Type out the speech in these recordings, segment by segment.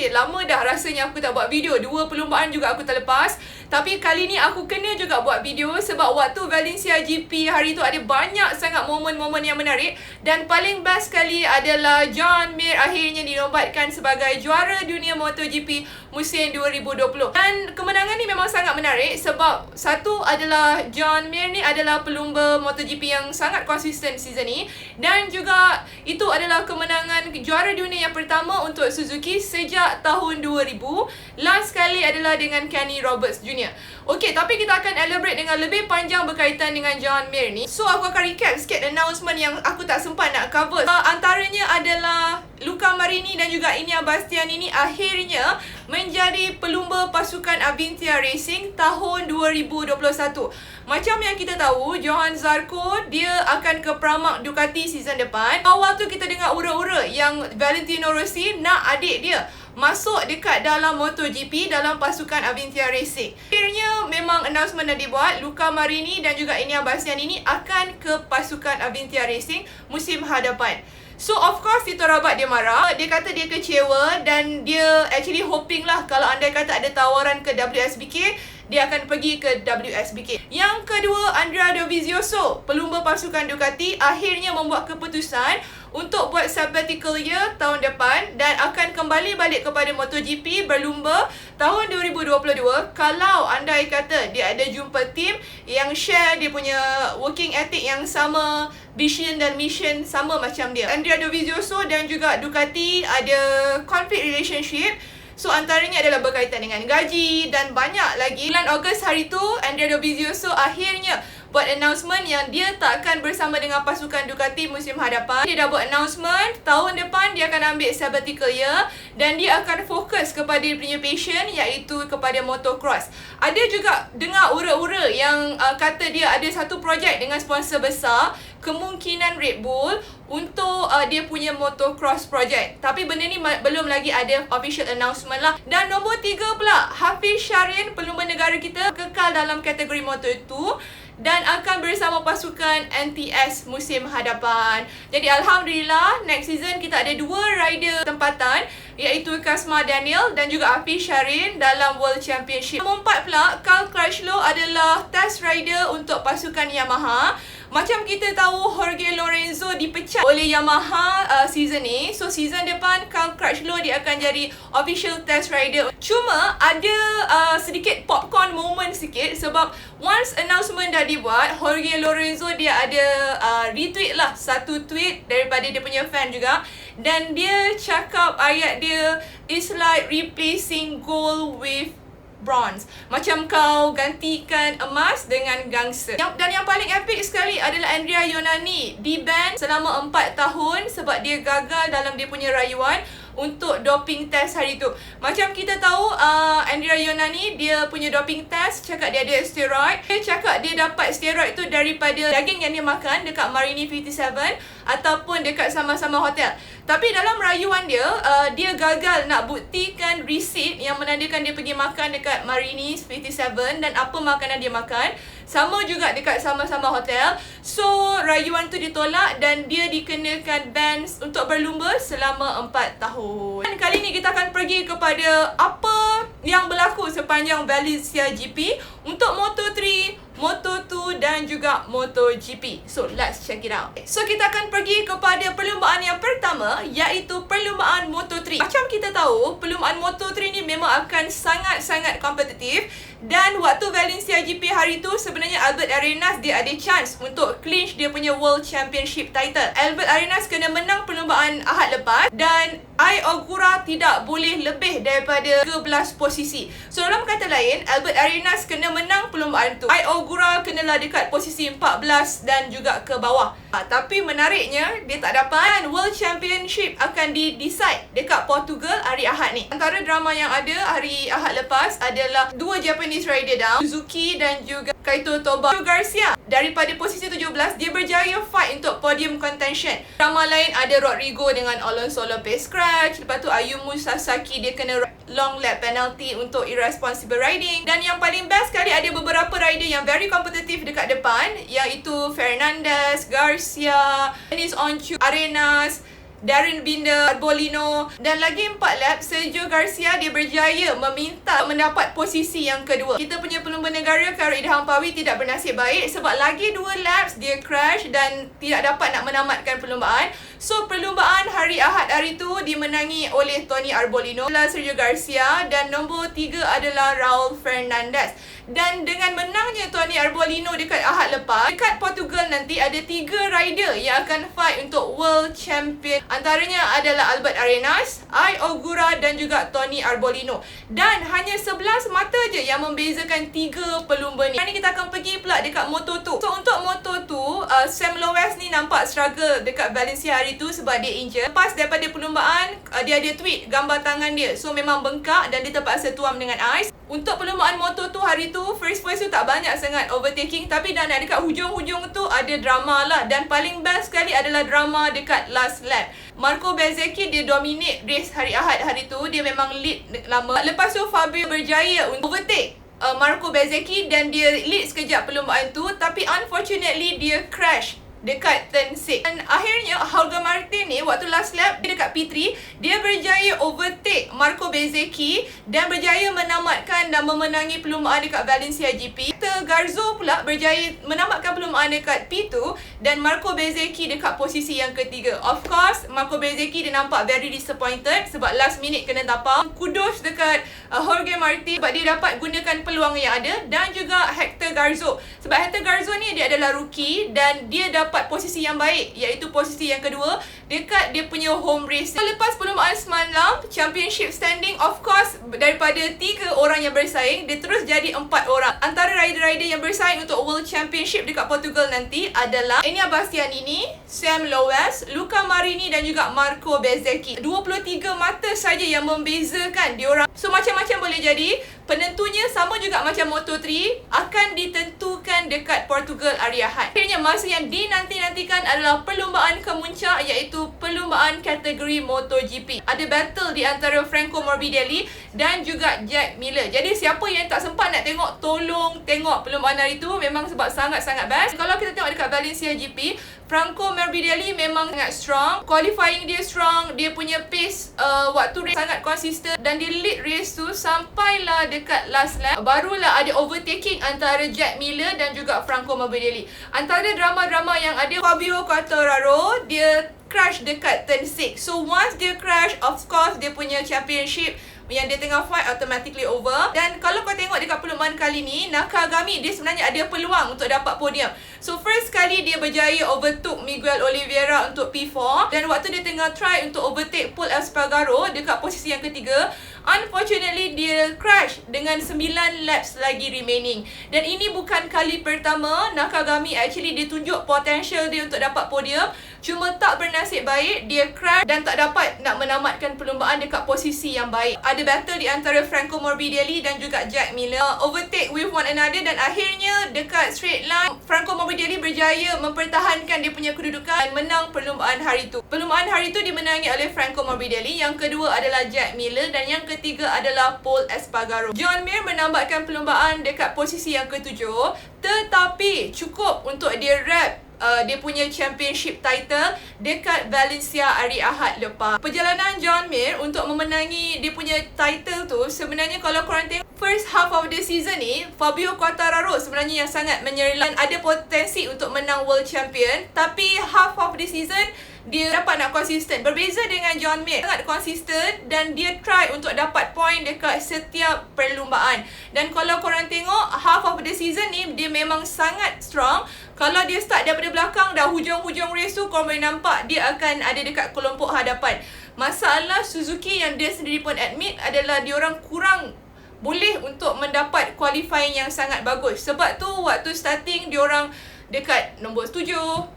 Okay, lama dah rasanya aku tak buat video. 2 perlumbaan juga aku terlepas. Tapi kali ni aku kena juga buat video sebab waktu Valencia GP hari tu ada banyak sangat momen-momen yang menarik. Dan paling best sekali adalah John Mir akhirnya dinobatkan sebagai juara dunia MotoGP musim 2020. Dan kemenangan ni memang sangat menarik sebab satu adalah John Mir ni adalah pelumba MotoGP yang sangat konsisten season ni. Dan juga itu adalah kemenangan juara dunia yang pertama untuk Suzuki sejak tahun 2000. Last kali adalah dengan Kenny Roberts Jr. Okey, tapi kita akan elaborate dengan lebih panjang berkaitan dengan John Mir ni. So, aku akan recap sikit announcement yang aku tak sempat nak cover. Antaranya adalah Luca Marini dan juga Inia Bastianini akhirnya menjadi pelumba pasukan Avintia Racing tahun 2021. Macam yang kita tahu, Johan Zarco dia akan ke Pramac Ducati season depan. Awal tu kita dengar ura-ura yang Valentino Rossi nak adik dia masuk dekat dalam MotoGP dalam pasukan Avintia Racing. Akhirnya memang announcement dah dibuat, Luca Marini dan juga Inia Bastianini akan ke pasukan Avintia Racing musim hadapan. So of course Tito Rabat dia marah. Dia kata dia kecewa dan dia actually hoping lah kalau andai kata ada tawaran ke WSBK, dia akan pergi ke WSBK. Yang kedua, Andrea Dovizioso, pelumba pasukan Ducati, akhirnya membuat keputusan untuk buat sabbatical year tahun depan dan akan kembali balik kepada MotoGP berlumba tahun 2022 kalau andai kata dia ada jumpa tim yang share dia punya working ethic yang sama, vision dan mission sama macam dia. Andrea Dovizioso dan juga Ducati ada conflict relationship. So antaranya adalah berkaitan dengan gaji dan banyak lagi. Bulan Ogos hari tu, Andrea Dovizioso akhirnya buat announcement yang dia tak akan bersama dengan pasukan Ducati musim hadapan. Dia dah buat announcement tahun depan dia akan ambil sabbatical year dan dia akan fokus kepada dia punya passion iaitu kepada motocross. Ada juga dengar ura-ura yang kata dia ada satu projek dengan sponsor besar, kemungkinan Red Bull untuk dia punya motocross project. Tapi benda ni belum lagi ada official announcement lah. Dan nombor 3 pula, Hafiz Syarin, pelumba negara kita, kekal dalam kategori Moto2 dan akan bersama pasukan NTS musim hadapan. Jadi Alhamdulillah, next season kita ada 2 rider tempatan iaitu Kasma Daniel dan juga Hafiz Syarin dalam World Championship. Nombor 4 pula, Cal Crutchlow adalah test rider untuk pasukan Yamaha. Macam kita tahu, Jorge Lorenzo dipecat oleh Yamaha season ni. So season depan Cal Crutchlow dia akan jadi official test rider. Cuma ada sedikit popcorn moment sikit sebab once announcement dah dibuat, Jorge Lorenzo dia ada retweet lah satu tweet daripada dia punya fan juga. Dan dia cakap ayat dia, "It's like replacing gold with bronze." Macam kau gantikan emas dengan gangster. Dan yang paling epic sekali adalah Andrea Ionani di-ban selama 4 tahun sebab dia gagal dalam dia punya rayuan untuk doping test hari tu. Macam kita tahu, Andrea Ionani dia punya doping test cakap dia ada steroid. Dia cakap dia dapat steroid tu daripada daging yang dia makan dekat Marini 57 ataupun dekat sama-sama hotel. Tapi dalam rayuan dia, dia gagal nak buktikan receipt yang menandakan dia pergi makan dekat Marini 57 dan apa makanan dia makan. Sama juga dekat sama-sama hotel. So, rayuan tu ditolak dan dia dikenakan ban untuk berlumba selama 4 tahun. Dan kali ni kita akan pergi kepada apa yang berlaku sepanjang Valencia GP untuk Moto3, Moto2 dan juga MotoGP. So, let's check it out. So, kita akan pergi kepada perlumbaan yang pertama iaitu perlumbaan Moto3. Macam kita tahu, perlumbaan Moto3 ni memang akan sangat-sangat kompetitif. Dan waktu Valencia GP hari tu, sebenarnya Albert Arenas dia ada chance untuk clinch dia punya World Championship title. Albert Arenas kena menang perlumbaan Ahad lepas dan Ai Ogura tidak boleh lebih daripada 13 posisi. So dalam kata lain, Albert Arenas kena menang perlumbaan tu. Ai Ogura kenalah dekat posisi 14 dan juga ke bawah. Tapi menariknya, dia tak dapat. Dan World Championship akan di-decide dekat Portugal hari Ahad ni. Antara drama yang ada hari Ahad lepas adalah 2 Japanese rider down, Suzuki dan juga Kaito Toba. Garcia daripada posisi 17, dia berjaya fight untuk podium contention. Drama lain ada Rodrigo dengan Alonso Lopez crash. Lepas tu Ayumu Sasaki dia kena long lap penalty untuk irresponsible riding. Dan yang paling best sekali, ada beberapa rider yang very kompetitif dekat depan, iaitu Fernandez, Garcia, Denis Onchu, Arenas Darren Binder, Arbolino, dan lagi 4 lap Sergio Garcia dia berjaya meminta mendapat posisi yang kedua. Kita punya pelumba negara Khairul Idham Pawi tidak bernasib baik sebab lagi 2 laps dia crash dan tidak dapat nak menamatkan perlumbaan. So perlumbaan hari Ahad hari tu dimenangi oleh Tony Arbolino, Sergio Garcia, dan nombor 3 adalah Raul Fernandez. Dan dengan menangnya Tony Arbolino dekat Ahad lepas, dekat Portugal nanti ada 3 rider yang akan fight untuk World Champion. Antaranya adalah Albert Arenas, Ai Ogura dan juga Tony Arbolino. Dan hanya 11 mata je yang membezakan 3 pelumba ni. Hari ni kita akan pergi pula dekat Moto2. So untuk Moto2, Sam Loes ni nampak struggle dekat Valencia hari tu sebab dia injured. Lepas daripada perlumbaan, dia ada tweet gambar tangan dia. So memang bengkak dan dia terpaksa tuam dengan ais. Untuk perlumbaan Moto2 hari tu, first tu tak banyak sangat overtaking, tapi dah nak dekat hujung-hujung tu ada drama lah. Dan paling best sekali adalah drama dekat last lap. Marco Bezzecchi dia dominate race hari Ahad hari tu, dia memang lead lama. Lepas tu Fabio berjaya untuk overtake Marco Bezzecchi dan dia lead sekejap perlumbaan tu, tapi unfortunately dia crash dekat turn 6. Dan akhirnya Jorge Martin ni waktu last lap dia dekat P3, dia berjaya overtake Marco Bezzecchi dan berjaya menamatkan dan memenangi perlumbaan dekat Valencia GP. Garzo pula berjaya menamatkan perlumbaan dekat P2 dan Marco Bezzecchi dekat posisi yang ketiga. Of course, Marco Bezzecchi dia nampak very disappointed sebab last minute kena tapau. Kudos dekat Jorge Martin sebab dia dapat gunakan peluang yang ada, dan juga Hector Garzo. Sebab Hector Garzo ni dia adalah rookie dan dia dapat posisi yang baik, iaitu posisi yang kedua dekat dia punya home race. Lepas perlumbaan semalam, championship standing, of course daripada 3 orang yang bersaing, dia terus jadi 4 orang. Antara rider-rider yang bersaing untuk World Championship dekat Portugal nanti adalah Enea Bastianini, Sam Loes, Luca Marini dan juga Marco Bezzecchi. 23 mata saja yang membezakan diorang. So macam-macam boleh jadi. Penentunya sama juga macam Moto3, akan ditentukan dekat Portugal hari Ahad. Akhirnya masa yang dinanti-nantikan adalah perlumbaan kemuncak, iaitu perlumbaan kategori MotoGP. Ada battle di antara Franco Morbidelli dan juga Jack Miller. Jadi siapa yang tak sempat nak tengok, tolong tengok perlumbaan hari tu, memang sebab sangat-sangat best. Kalau kita tengok dekat Valencia GP, Franco Morbidelli memang sangat strong. Qualifying dia strong, dia punya pace waktu race sangat konsisten dan dia lead race tu sampailah dekat last lap. Barulah ada overtaking antara Jack Miller dan juga Franco Morbidelli. Antara drama-drama yang ada, Fabio Quartararo dia crash dekat turn 6. So once dia crash, of course dia punya championship yang dia tengah fight automatically over. Dan kalau kau tengok dekat perlumbaan kali ni, Nakagami dia sebenarnya ada peluang untuk dapat podium. So first kali dia berjaya overtook Miguel Oliveira untuk P4, dan waktu dia tengah try untuk overtake Pol Espargaro dekat posisi yang ketiga, unfortunately dia crash dengan 9 laps lagi remaining. Dan ini bukan kali pertama Nakagami actually dia tunjuk potential dia untuk dapat podium, cuma tak bernasib baik, dia crash dan tak dapat nak menamatkan perlumbaan dekat posisi yang baik. Ada battle di antara Franco Morbidelli dan juga Jack Miller, overtake with one another, dan akhirnya dekat straight line Franco Morbidelli berjaya mempertahankan dia punya kedudukan dan menang perlumbaan hari tu. Perlumbaan hari tu dimenangi oleh Franco Morbidelli, yang kedua adalah Jack Miller dan yang ketiga adalah Pol Espargaro. John Mir menambahkan perlumbaan dekat posisi yang ketujuh, tetapi cukup untuk dia wrap dia punya championship title dekat Valencia hari Ahad lepas. Perjalanan John Mir untuk memenangi dia punya title tu, sebenarnya kalau korang tengok first half of the season ni, Fabio Quartararo sebenarnya yang sangat menyerlang, ada potensi untuk menang world champion, tapi half of the season dia dapat nak konsisten. Berbeza dengan John Mir, sangat konsisten dan dia try untuk dapat point dekat setiap perlumbaan. Dan kalau korang tengok half of the season ni, dia memang sangat strong. Kalau dia start daripada belakang, dah hujung-hujung race tu, korang boleh nampak dia akan ada dekat kelompok hadapan. Masalah Suzuki yang dia sendiri pun admit adalah diorang kurang boleh untuk mendapat qualifying yang sangat bagus. Sebab tu waktu starting diorang dekat nombor 7,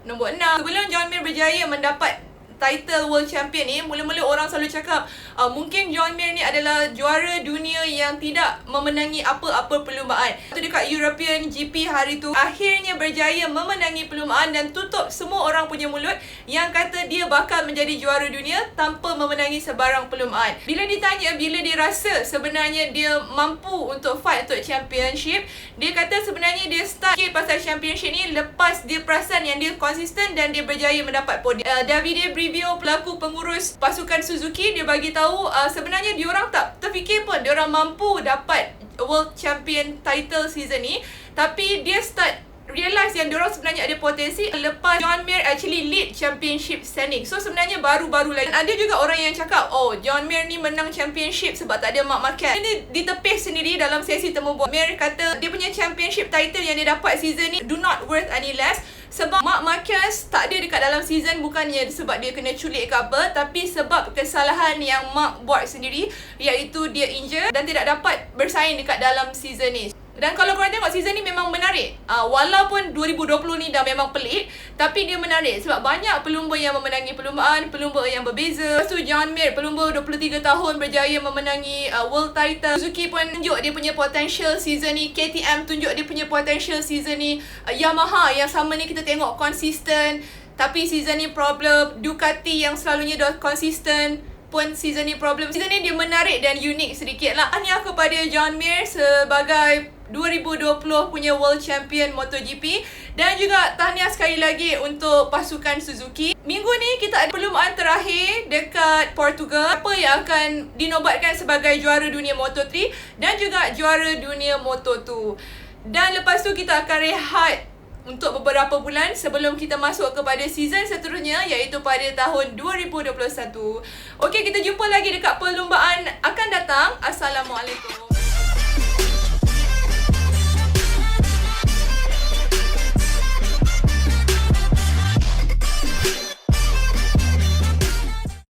nombor 6. Sebelum John Mir berjaya mendapat title world champion ni, mula-mula orang selalu cakap mungkin John Mir ni adalah juara dunia yang tidak memenangi apa-apa perlumbaan. Itu dekat European GP hari tu, akhirnya berjaya memenangi perlumbaan dan tutup semua orang punya mulut yang kata dia bakal menjadi juara dunia tanpa memenangi sebarang perlumbaan. Bila ditanya bila dia rasa sebenarnya dia mampu untuk fight untuk championship, dia kata sebenarnya dia start pasal championship ni lepas dia perasan yang dia konsisten dan dia berjaya mendapat podium. Davide Fabio, pelaku pengurus pasukan Suzuki, dia bagi tahu sebenarnya diorang tak terfikir pun diorang mampu dapat World Champion title season ni, tapi dia start realise yang diorang sebenarnya ada potensi lepas John Mir actually lead championship standing. So sebenarnya baru-baru lagi. Ada juga orang yang cakap, oh John Mir ni menang championship sebab tak ada Marc Marquez. Ini ditepis sendiri dalam sesi temu bual. Mir kata dia punya championship title yang dia dapat season ni do not worth any less sebab Marc Marquez tak ada dekat dalam season, bukannya sebab dia kena culik ke apa, tapi sebab kesalahan yang Marc buat sendiri, iaitu dia injured dan tidak dapat bersaing dekat dalam season ni. Dan kalau korang tengok season ni memang menarik. Walaupun 2020 ni dah memang pelik, tapi dia menarik sebab banyak pelumba yang memenangi perlumbaan, pelumba yang berbeza. Lepas tu John Mir, pelumba 23 tahun berjaya memenangi world title. Suzuki pun tunjuk dia punya potential season ni. KTM tunjuk dia punya potential season ni. Yamaha yang sama ni kita tengok konsisten, tapi season ni problem. Ducati yang selalunya dah konsisten pun season ni problem. Season ni dia menarik dan unik sedikit lah. Tahniah kepada John Mir sebagai 2020 punya World Champion MotoGP. Dan juga tahniah sekali lagi untuk pasukan Suzuki. Minggu ni kita ada perlumbaan terakhir dekat Portugal. Apa yang akan dinobatkan sebagai juara dunia Moto3 dan juga juara dunia Moto2. Dan lepas tu kita akan rehat untuk beberapa bulan sebelum kita masuk kepada season seterusnya, iaitu pada tahun 2021. Okey, kita jumpa lagi dekat perlumbaan akan datang. Assalamualaikum.